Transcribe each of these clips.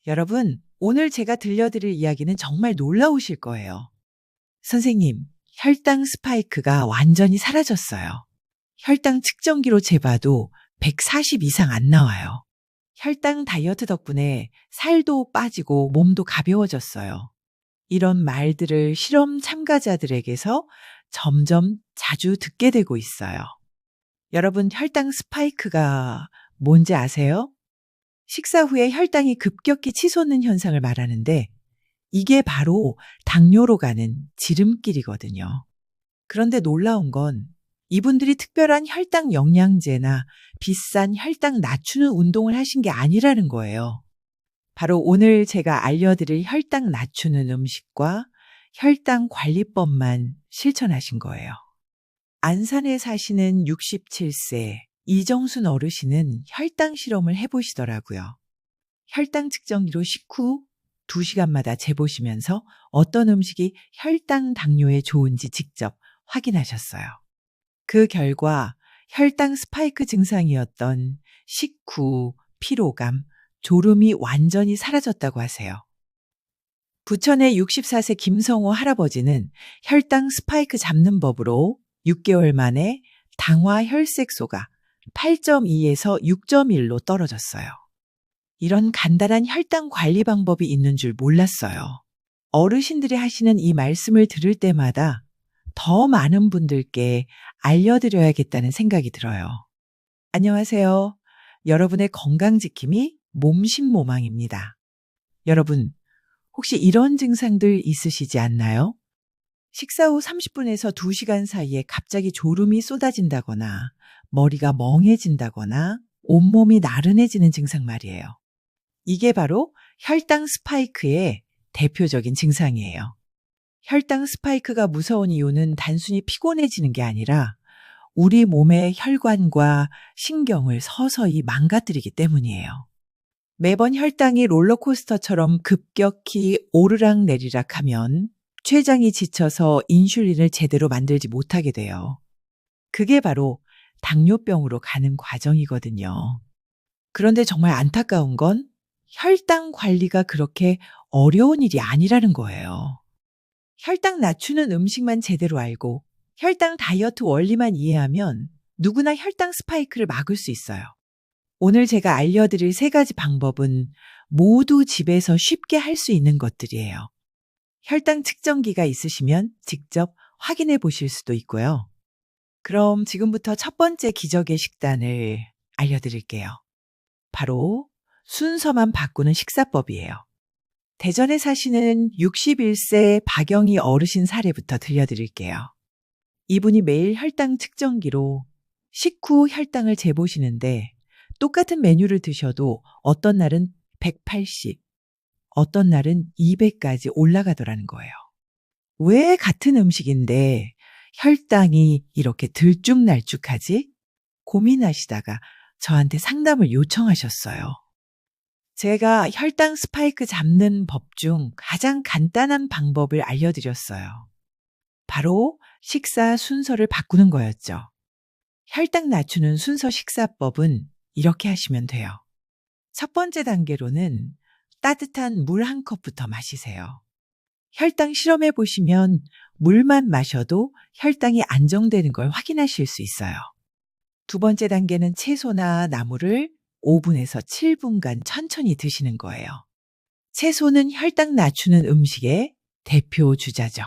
여러분, 오늘 제가 들려드릴 이야기는 정말 놀라우실 거예요. 선생님, 혈당 스파이크가 완전히 사라졌어요. 혈당 측정기로 재봐도 140 이상 안 나와요. 혈당 다이어트 덕분에 살도 빠지고 몸도 가벼워졌어요. 이런 말들을 실험 참가자들에게서 점점 자주 듣게 되고 있어요. 여러분, 혈당 스파이크가 뭔지 아세요? 식사 후에 혈당이 급격히 치솟는 현상을 말하는데 이게 바로 당뇨로 가는 지름길이거든요. 그런데 놀라운 건 이분들이 특별한 혈당 영양제나 비싼 혈당 낮추는 운동을 하신 게 아니라는 거예요. 바로 오늘 제가 알려드릴 혈당 낮추는 음식과 혈당 관리법만 실천하신 거예요. 안산에 사시는 67세 이정순 어르신은 혈당 실험을 해보시더라고요. 혈당 측정기로 식후 2시간마다 재보시면서 어떤 음식이 혈당 당뇨에 좋은지 직접 확인하셨어요. 그 결과 혈당 스파이크 증상이었던 식후, 피로감, 졸음이 완전히 사라졌다고 하세요. 부천의 64세 김성호 할아버지는 혈당 스파이크 잡는 법으로 6개월 만에 당화 혈색소가 8.2에서 6.1로 떨어졌어요. 이런 간단한 혈당 관리 방법이 있는 줄 몰랐어요. 어르신들이 하시는 이 말씀을 들을 때마다 더 많은 분들께 알려드려야겠다는 생각이 들어요. 안녕하세요. 여러분의 건강지킴이 몸신모망입니다. 여러분, 혹시 이런 증상들 있으시지 않나요? 식사 후 30분에서 2시간 사이에 갑자기 졸음이 쏟아진다거나 머리가 멍해진다거나 온몸이 나른해지는 증상 말이에요. 이게 바로 혈당 스파이크의 대표적인 증상이에요. 혈당 스파이크가 무서운 이유는 단순히 피곤해지는 게 아니라 우리 몸의 혈관과 신경을 서서히 망가뜨리기 때문이에요. 매번 혈당이 롤러코스터처럼 급격히 오르락내리락 하면 췌장이 지쳐서 인슐린을 제대로 만들지 못하게 돼요. 그게 바로 당뇨병으로 가는 과정이거든요. 그런데 정말 안타까운 건 혈당 관리가 그렇게 어려운 일이 아니라는 거예요. 혈당 낮추는 음식만 제대로 알고 혈당 다이어트 원리만 이해하면 누구나 혈당 스파이크를 막을 수 있어요. 오늘 제가 알려드릴 3가지 방법은 모두 집에서 쉽게 할 수 있는 것들이에요. 혈당 측정기가 있으시면 직접 확인해 보실 수도 있고요. 그럼 지금부터 첫 번째 기적의 식단을 알려드릴게요. 바로 순서만 바꾸는 식사법이에요. 대전에 사시는 61세 박영희 어르신 사례부터 들려드릴게요. 이분이 매일 혈당 측정기로 식후 혈당을 재보시는데 똑같은 메뉴를 드셔도 어떤 날은 180, 어떤 날은 200까지 올라가더라는 거예요. 왜 같은 음식인데 혈당이 이렇게 들쭉날쭉하지? 고민하시다가 저한테 상담을 요청하셨어요. 제가 혈당 스파이크 잡는 법 중 가장 간단한 방법을 알려드렸어요. 바로 식사 순서를 바꾸는 거였죠. 혈당 낮추는 순서 식사법은 이렇게 하시면 돼요. 첫 번째 단계로는 따뜻한 물 1컵부터 마시세요. 혈당 실험해 보시면 물만 마셔도 혈당이 안정되는 걸 확인하실 수 있어요. 두 번째 단계는 채소나 나물을 5분에서 7분간 천천히 드시는 거예요. 채소는 혈당 낮추는 음식의 대표 주자죠.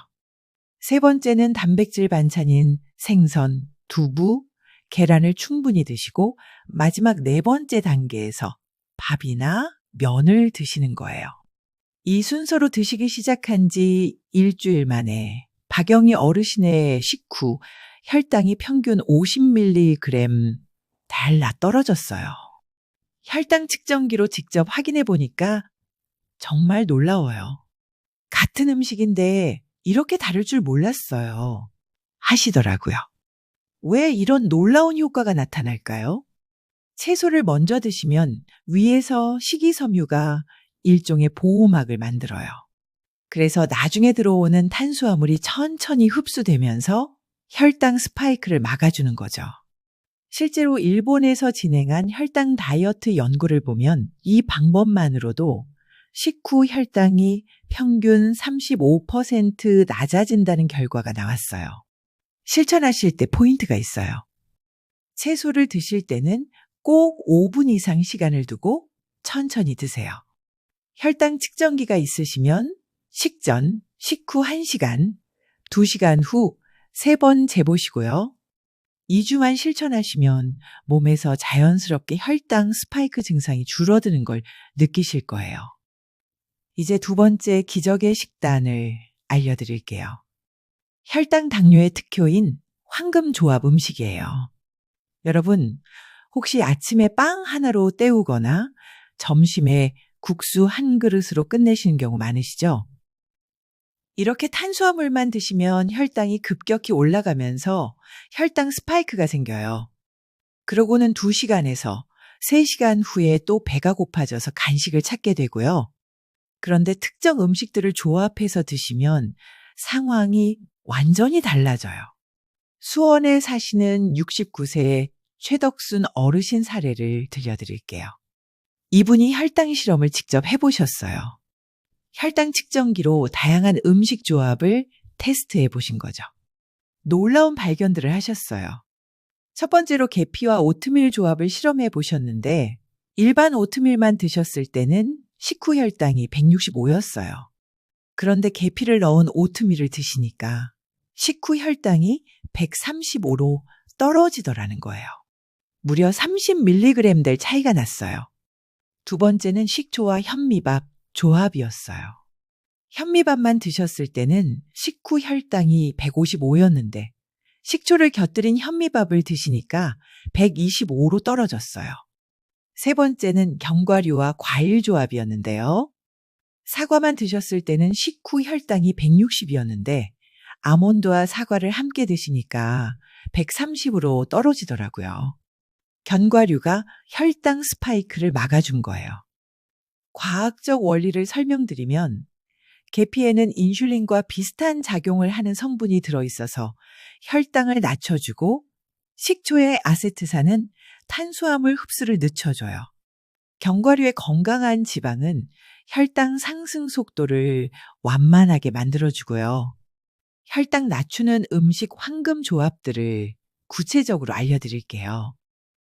세 번째는 단백질 반찬인 생선, 두부, 계란을 충분히 드시고 마지막 4번째 단계에서 밥이나 면을 드시는 거예요. 이 순서로 드시기 시작한 지 일주일 만에 박영희 어르신의 식후 혈당이 평균 50mg 달라 떨어졌어요. 혈당 측정기로 직접 확인해 보니까 정말 놀라워요. 같은 음식인데 이렇게 다를 줄 몰랐어요. 하시더라고요. 왜 이런 놀라운 효과가 나타날까요? 채소를 먼저 드시면 위에서 식이섬유가 일종의 보호막을 만들어요. 그래서 나중에 들어오는 탄수화물이 천천히 흡수되면서 혈당 스파이크를 막아주는 거죠. 실제로 일본에서 진행한 혈당 다이어트 연구를 보면 이 방법만으로도 식후 혈당이 평균 35% 낮아진다는 결과가 나왔어요. 실천하실 때 포인트가 있어요. 채소를 드실 때는 꼭 5분 이상 시간을 두고 천천히 드세요. 혈당 측정기가 있으시면 식전, 식후 1시간, 2시간 후 3번 재보시고요. 2주만 실천하시면 몸에서 자연스럽게 혈당 스파이크 증상이 줄어드는 걸 느끼실 거예요. 이제 두 번째 기적의 식단을 알려드릴게요. 혈당 당뇨의 특효인 황금조합 음식이에요. 여러분, 혹시 아침에 빵 하나로 때우거나 점심에 국수 한 그릇으로 끝내시는 경우 많으시죠? 이렇게 탄수화물만 드시면 혈당이 급격히 올라가면서 혈당 스파이크가 생겨요. 그러고는 2시간에서 3시간 후에 또 배가 고파져서 간식을 찾게 되고요. 그런데 특정 음식들을 조합해서 드시면 상황이 완전히 달라져요. 수원에 사시는 69세의 최덕순 어르신 사례를 들려드릴게요. 이분이 혈당 실험을 직접 해보셨어요. 혈당 측정기로 다양한 음식 조합을 테스트해 보신 거죠. 놀라운 발견들을 하셨어요. 첫 번째로 계피와 오트밀 조합을 실험해 보셨는데 일반 오트밀만 드셨을 때는 식후 혈당이 165였어요. 그런데 계피를 넣은 오트밀을 드시니까 식후 혈당이 135로 떨어지더라는 거예요. 무려 30mg 될 차이가 났어요. 두 번째는 식초와 현미밥 조합이었어요. 현미밥만 드셨을 때는 식후 혈당이 155였는데 식초를 곁들인 현미밥을 드시니까 125로 떨어졌어요. 세 번째는 견과류와 과일 조합이었는데요. 사과만 드셨을 때는 식후 혈당이 160이었는데 아몬드와 사과를 함께 드시니까 130으로 떨어지더라고요. 견과류가 혈당 스파이크를 막아준 거예요. 과학적 원리를 설명드리면 계피에는 인슐린과 비슷한 작용을 하는 성분이 들어있어서 혈당을 낮춰주고 식초의 아세트산은 탄수화물 흡수를 늦춰줘요. 견과류의 건강한 지방은 혈당 상승 속도를 완만하게 만들어주고요. 혈당 낮추는 음식 황금 조합들을 구체적으로 알려드릴게요.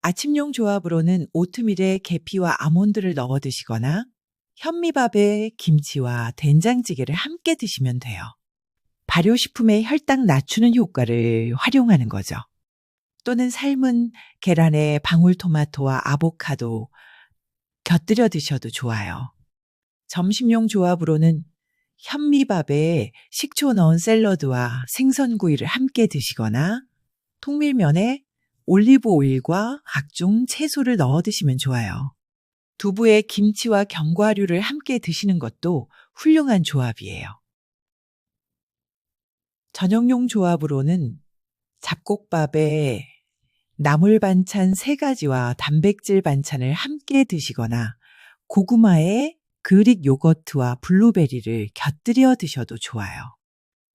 아침용 조합으로는 오트밀에 계피와 아몬드를 넣어 드시거나 현미밥에 김치와 된장찌개를 함께 드시면 돼요. 발효식품의 혈당 낮추는 효과를 활용하는 거죠. 또는 삶은 계란에 방울토마토와 아보카도 곁들여 드셔도 좋아요. 점심용 조합으로는 현미밥에 식초 넣은 샐러드와 생선구이를 함께 드시거나 통밀면에 올리브 오일과 각종 채소를 넣어 드시면 좋아요. 두부에 김치와 견과류를 함께 드시는 것도 훌륭한 조합이에요. 저녁용 조합으로는 잡곡밥에 나물 반찬 3가지와 단백질 반찬을 함께 드시거나 고구마에 그릭 요거트와 블루베리를 곁들여 드셔도 좋아요.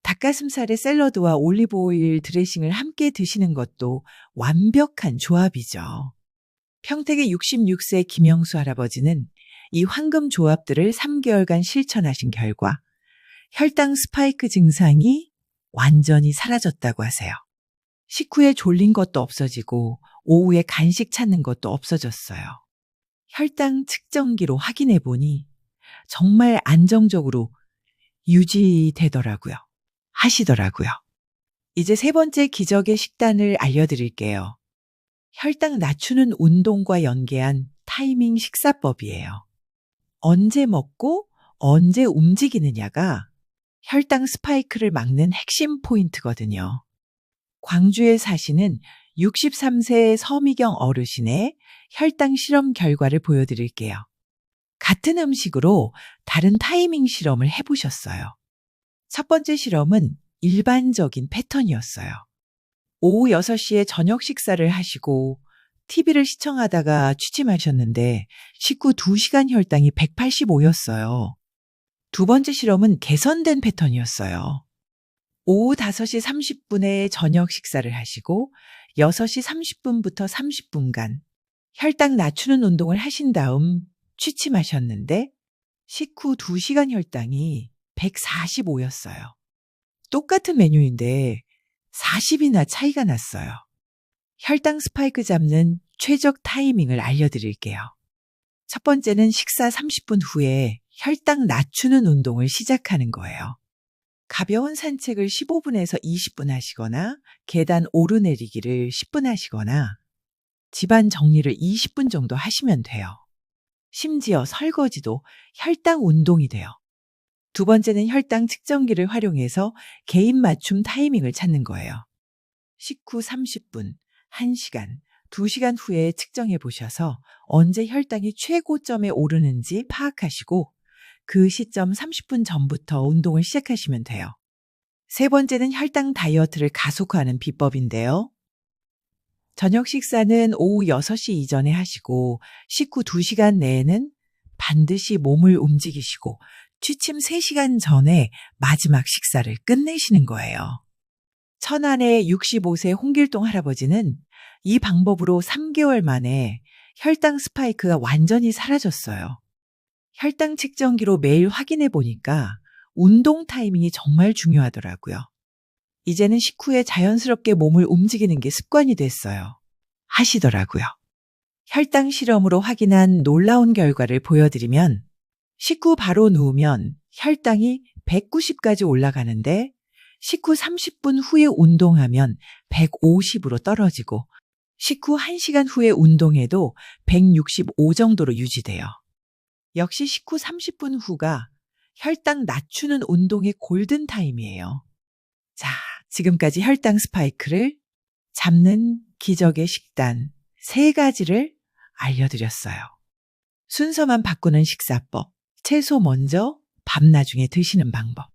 닭가슴살에 샐러드와 올리브 오일 드레싱을 함께 드시는 것도 완벽한 조합이죠. 평택의 66세 김영수 할아버지는 이 황금 조합들을 3개월간 실천하신 결과 혈당 스파이크 증상이 완전히 사라졌다고 하세요. 식후에 졸린 것도 없어지고 오후에 간식 찾는 것도 없어졌어요. 혈당 측정기로 확인해 보니 정말 안정적으로 유지되더라고요. 하시더라고요. 이제 세 번째 기적의 식단을 알려드릴게요. 혈당 낮추는 운동과 연계한 타이밍 식사법이에요. 언제 먹고 언제 움직이느냐가 혈당 스파이크를 막는 핵심 포인트거든요. 광주에 사시는 63세 서미경 어르신의 혈당 실험 결과를 보여드릴게요. 같은 음식으로 다른 타이밍 실험을 해보셨어요. 첫 번째 실험은 일반적인 패턴이었어요. 오후 6시에 저녁 식사를 하시고 TV를 시청하다가 취침하셨는데 식후 2시간 혈당이 185였어요. 두 번째 실험은 개선된 패턴이었어요. 오후 5시 30분에 저녁 식사를 하시고 6시 30분부터 30분간 혈당 낮추는 운동을 하신 다음 취침하셨는데 식후 2시간 혈당이 145였어요. 똑같은 메뉴인데 40이나 차이가 났어요. 혈당 스파이크 잡는 최적 타이밍을 알려드릴게요. 첫 번째는 식사 30분 후에 혈당 낮추는 운동을 시작하는 거예요. 가벼운 산책을 15분에서 20분 하시거나 계단 오르내리기를 10분 하시거나 집안 정리를 20분 정도 하시면 돼요. 심지어 설거지도 혈당 운동이 돼요. 두 번째는 혈당 측정기를 활용해서 개인 맞춤 타이밍을 찾는 거예요. 식후 30분, 1시간, 2시간 후에 측정해 보셔서 언제 혈당이 최고점에 오르는지 파악하시고 그 시점 30분 전부터 운동을 시작하시면 돼요. 세 번째는 혈당 다이어트를 가속화하는 비법인데요. 저녁 식사는 오후 6시 이전에 하시고 식후 2시간 내에는 반드시 몸을 움직이시고 취침 3시간 전에 마지막 식사를 끝내시는 거예요. 천안의 65세 홍길동 할아버지는 이 방법으로 3개월 만에 혈당 스파이크가 완전히 사라졌어요. 혈당 측정기로 매일 확인해 보니까 운동 타이밍이 정말 중요하더라고요. 이제는 식후에 자연스럽게 몸을 움직이는 게 습관이 됐어요. 하시더라고요. 혈당 실험으로 확인한 놀라운 결과를 보여드리면 식후 바로 누우면 혈당이 190까지 올라가는데 식후 30분 후에 운동하면 150으로 떨어지고 식후 1시간 후에 운동해도 165 정도로 유지돼요. 역시 식후 30분 후가 혈당 낮추는 운동의 골든타임이에요. 자, 지금까지 혈당 스파이크를 잡는 기적의 식단 3가지를 알려드렸어요. 순서만 바꾸는 식사법, 채소 먼저, 밥 나중에 드시는 방법,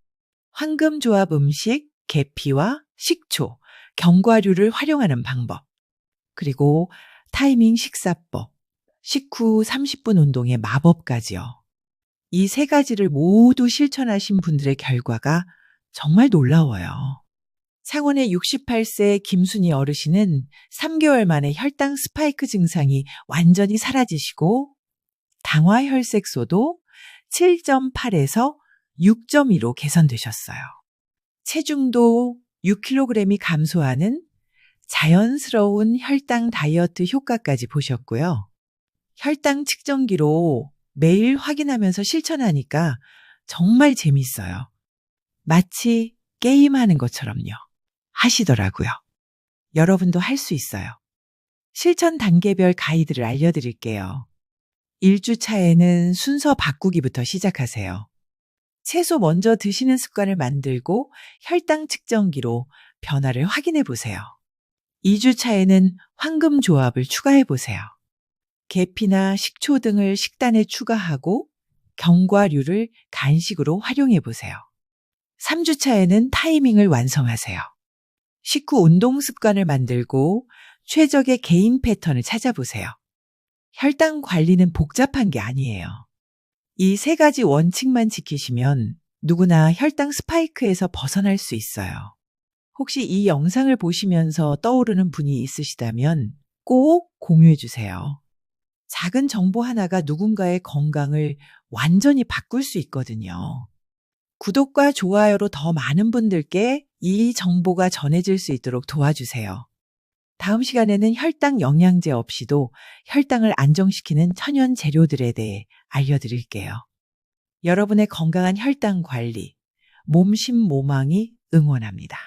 황금조합 음식, 계피와 식초, 견과류를 활용하는 방법, 그리고 타이밍 식사법, 식후 30분 운동의 마법까지요. 이 3가지를 모두 실천하신 분들의 결과가 정말 놀라워요. 창원의 68세 김순희 어르신은 3개월 만에 혈당 스파이크 증상이 완전히 사라지시고 당화 혈색소도 7.8에서 6.2로 개선되셨어요. 체중도 6kg이 감소하는 자연스러운 혈당 다이어트 효과까지 보셨고요. 혈당 측정기로 매일 확인하면서 실천하니까 정말 재밌어요. 마치 게임하는 것처럼요. 하시더라고요. 여러분도 할 수 있어요. 실천 단계별 가이드를 알려드릴게요. 1주차에는 순서 바꾸기부터 시작하세요. 채소 먼저 드시는 습관을 만들고 혈당 측정기로 변화를 확인해 보세요. 2주차에는 황금 조합을 추가해 보세요. 계피나 식초 등을 식단에 추가하고 견과류를 간식으로 활용해 보세요. 3주차에는 타이밍을 완성하세요. 식후 운동 습관을 만들고 최적의 개인 패턴을 찾아보세요. 혈당 관리는 복잡한 게 아니에요. 이 3가지 원칙만 지키시면 누구나 혈당 스파이크에서 벗어날 수 있어요. 혹시 이 영상을 보시면서 떠오르는 분이 있으시다면 꼭 공유해 주세요. 작은 정보 하나가 누군가의 건강을 완전히 바꿀 수 있거든요. 구독과 좋아요로 더 많은 분들께 이 정보가 전해질 수 있도록 도와주세요. 다음 시간에는 혈당 영양제 없이도 혈당을 안정시키는 천연 재료들에 대해 알려드릴게요. 여러분의 건강한 혈당 관리, 몸심모망이 응원합니다.